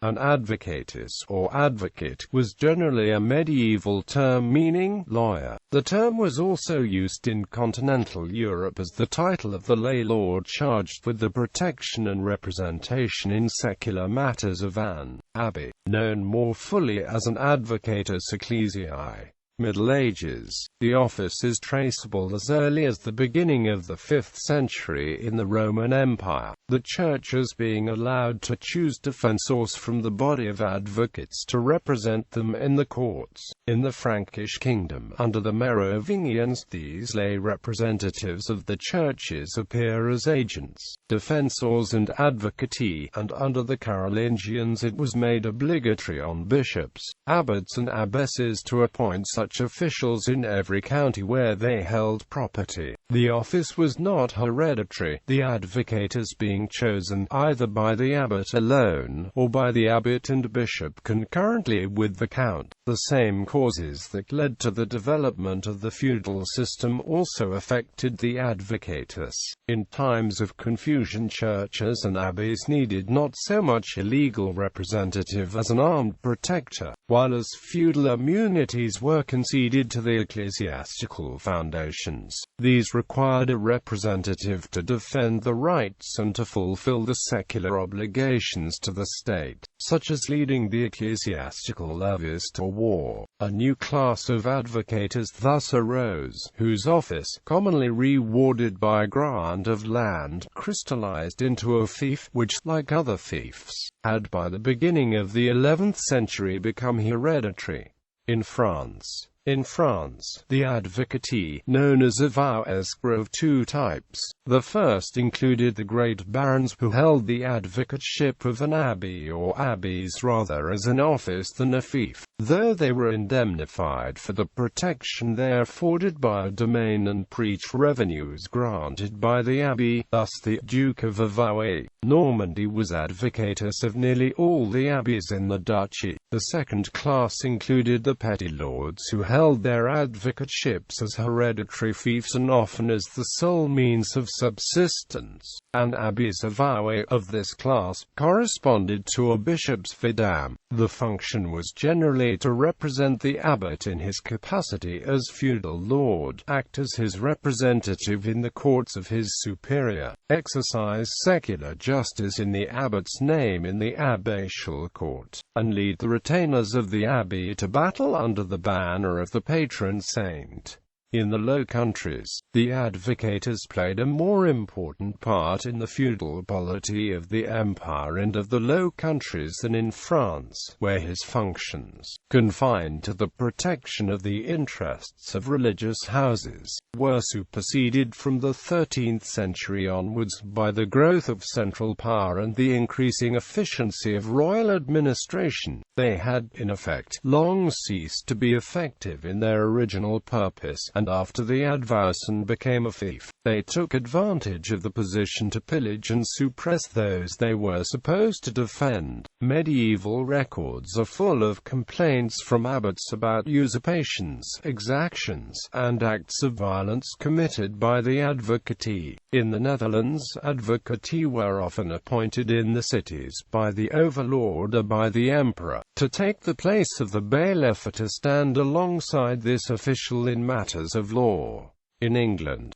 An advocatus or advocate was generally a medieval term meaning lawyer. The term was also used in continental Europe as the title of the lay lord charged with the protection and representation in secular matters of an abbey, known more fully as an advocatus ecclesiae. Middle Ages. The office is traceable as early as the beginning of the 5th century in the Roman Empire, the churches being allowed to choose defensors from the body of advocates to represent them in the courts. In the Frankish kingdom, under the Merovingians, these lay representatives of the churches appear as agents, defensors and advocati, and under the Carolingians it was made obligatory on bishops, abbots and abbesses to appoint such officials in every county where they held property. The office was not hereditary, the advocatus being chosen either by the abbot alone, or by the abbot and bishop concurrently with the count. The same causes that led to the development of the feudal system also affected the advocatus. In times of confusion, churches and abbeys needed not so much a legal representative as an armed protector, while as feudal immunities were conceded to the ecclesiastical foundations. These required a representative to defend the rights and to fulfill the secular obligations to the state, such as leading the ecclesiastical levies to war. A new class of advocatus thus arose, whose office, commonly rewarded by a grant of land, crystallized into a fief, which, like other fiefs, had by the beginning of the 11th century become hereditary. In France, the advocati, known as avowes, were of two types. The first included the great barons, who held the advocateship of an abbey or abbeys rather as an office than a fief, though they were indemnified for the protection they afforded by a domain and preach revenues granted by the abbey. Thus the Duke of Avaué, Normandy, was advocatus of nearly all the abbeys in the duchy. The second class included the petty lords, who held their advocateships as hereditary fiefs and often as the sole means of subsistence. An abbey's avowé of this class corresponded to a bishop's vidame. The function was generally to represent the abbot in his capacity as feudal lord, act as his representative in the courts of his superior, exercise secular justice in the abbot's name in the abbatial court, and lead the retainers of the abbey to battle under the banner of the patron saint. In the Low Countries, the advocatus played a more important part in the feudal polity of the empire and of the Low Countries than in France, where his functions, confined to the protection of the interests of religious houses, were superseded from the 13th century onwards by the growth of central power and the increasing efficiency of royal administration. They had, in effect, long ceased to be effective in their original purpose, and after the advowson became a fief, they took advantage of the position to pillage and suppress those they were supposed to defend. Medieval records are full of complaints from abbots about usurpations, exactions, and acts of violence committed by the advocati. In the Netherlands, advocati were often appointed in the cities by the overlord or by the emperor, to take the place of the bailiff or to stand alongside this official in matters of law. In England,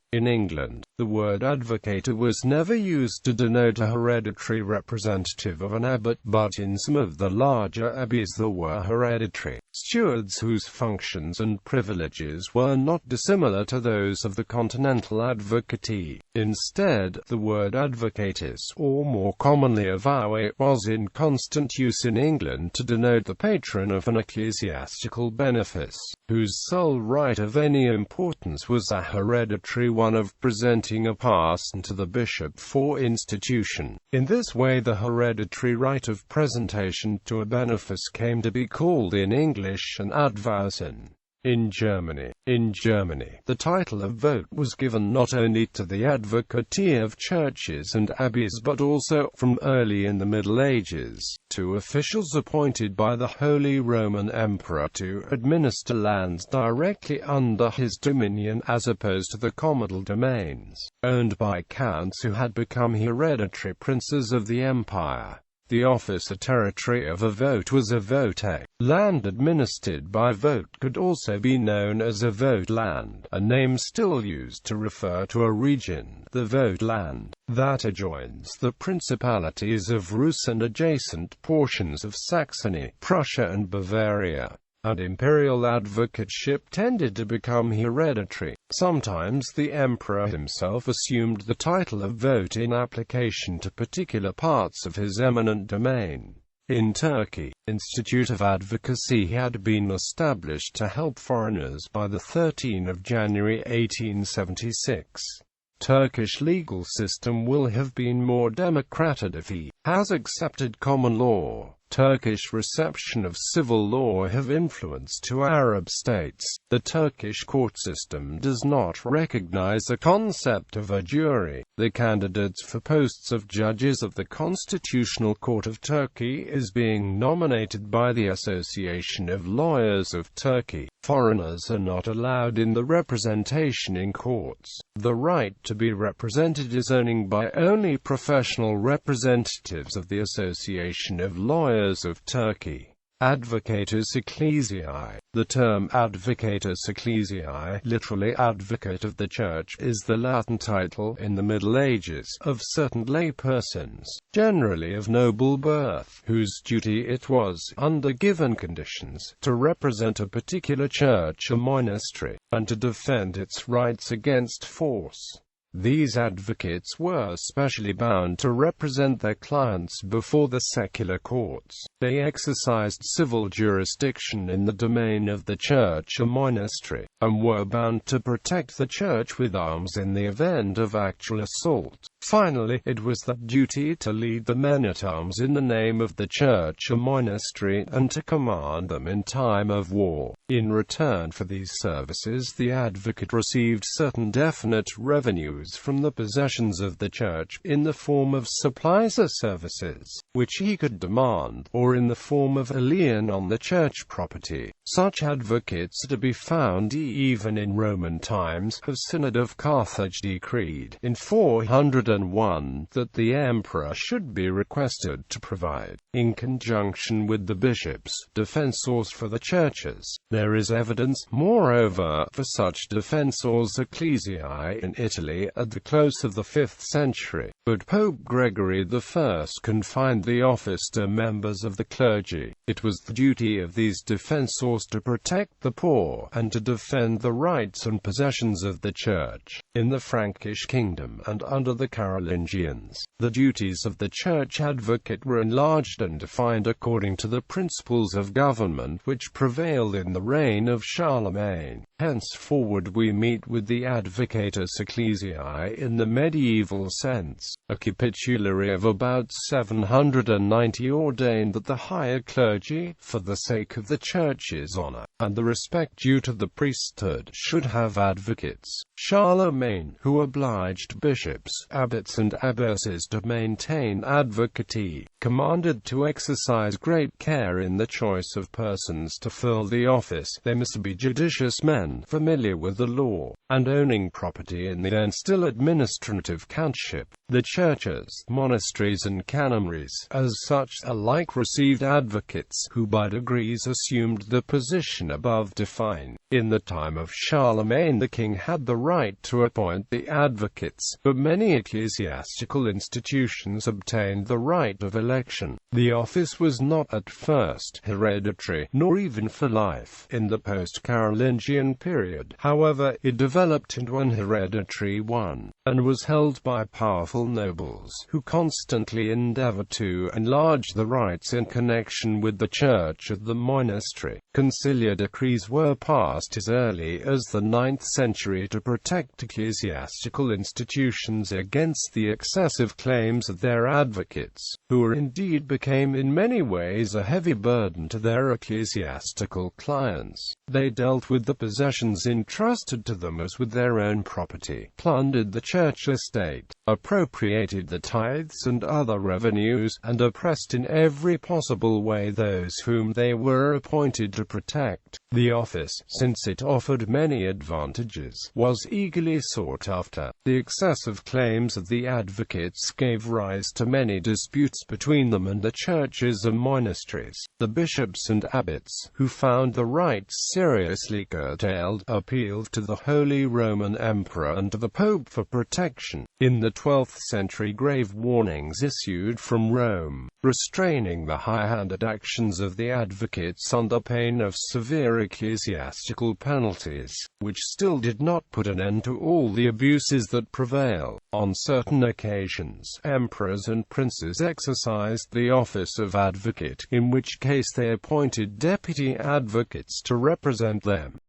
the word advocator was never used to denote a hereditary representative of an abbot, but in some of the larger abbeys there were hereditary stewards whose functions and privileges were not dissimilar to those of the continental advocati. Instead, the word advocatus, or more commonly avowé, was in constant use in England to denote the patron of an ecclesiastical benefice, whose sole right of any importance was a hereditary one of presenting a parson to the bishop for institution. In this way the hereditary right of presentation to a benefice came to be called in English an advowson. In Germany, the title of vote was given not only to the advocati of churches and abbeys but also, from early in the Middle Ages, to officials appointed by the Holy Roman Emperor to administer lands directly under his dominion as opposed to the communal domains, owned by counts who had become hereditary princes of the empire. The office or territory of a vote was a vote. Land administered by vote could also be known as a vote land, a name still used to refer to a region, the vote land, that adjoins the principalities of Rus and adjacent portions of Saxony, Prussia and Bavaria. And imperial advocateship tended to become hereditary. Sometimes the emperor himself assumed the title of vote in application to particular parts of his eminent domain. In Turkey, Institute of Advocacy had been established to help foreigners by the 13th of January 1876. Turkish legal system will have been more democratic if he has accepted common law. Turkish reception of civil law have influenced to Arab states. The Turkish court system does not recognize the concept of a jury. The candidates for posts of judges of the Constitutional Court of Turkey is being nominated by the Association of Lawyers of Turkey. Foreigners are not allowed in the representation in courts. The right to be represented is owned by only professional representatives of the Association of Lawyers of Turkey. Advocatus ecclesiae. The term Advocatus ecclesiae, literally advocate of the Church, is the Latin title, in the Middle Ages, of certain lay persons, generally of noble birth, whose duty it was, under given conditions, to represent a particular church or monastery, and to defend its rights against force. These advocates were specially bound to represent their clients before the secular courts. They exercised civil jurisdiction in the domain of the church or monastery, and were bound to protect the church with arms in the event of actual assault. Finally, it was their duty to lead the men-at-arms in the name of the church or monastery, and to command them in time of war. In return for these services, the advocate received certain definite revenues from the possessions of the church, in the form of supplies or services, which he could demand, or in the form of a lien on the church property. Such advocates are to be found even in Roman times. The Synod of Carthage decreed, in 401, that the emperor should be requested to provide, in conjunction with the bishops, defensors for the churches. There is evidence, moreover, for such defensors ecclesiae in Italy at the close of the 5th century, but Pope Gregory I confined the office to members of the clergy. It was the duty of these defensors to protect the poor, and to defend the rights and possessions of the Church. In the Frankish kingdom, and under the Carolingians, the duties of the church advocate were enlarged and defined according to the principles of government which prevailed in the reign of Charlemagne. Henceforward we meet with the Advocatus ecclesiae in the medieval sense. A capitulary of about 790 ordained that the higher clergy, for the sake of the Church's honor, and the respect due to the priesthood, should have advocates. Charlemagne, who obliged bishops, abbots and abbesses to maintain advocati, commanded to exercise great care in the choice of persons to fill the office. They must be judicious men, familiar with the law, and owning property in the then still administrative countship. The churches, monasteries and canonries, as such, alike received advocates, who by degrees assumed the position above defined. In the time of Charlemagne the king had the right to appoint the advocates, but many ecclesiastical institutions obtained the right of election. The office was not at first hereditary, nor even for life. In the post-Carolingian period, however, it developed into an hereditary one, and was held by powerful nobles, who constantly endeavored to enlarge the rights in connection with the church or the monastery. Conciliar decrees were passed as early as the 9th century to protect ecclesiastical institutions against the excessive claims of their advocates, who indeed became in many ways a heavy burden to their ecclesiastical clients. They dealt with the possessions entrusted to them as with their own property, plundered the church estate, appropriated the tithes and other revenues, and oppressed in every possible way those whom they were appointed to protect. The office, since it offered many advantages, was eagerly sought after. The excessive claims of the advocates gave rise to many disputes between them and the churches and monasteries. The bishops and abbots, who found the rights seriously curtailed, appealed to the Holy Roman Emperor and to the Pope for protection. In the 12th century, grave warnings issued from Rome, restraining the high-handed actions of the advocates under pain of severe ecclesiastical penalties, which still did not put an end to all the abuses that prevail. On certain occasions, emperors and princes exercised the office of advocate, in which case they appointed deputy advocates to represent them.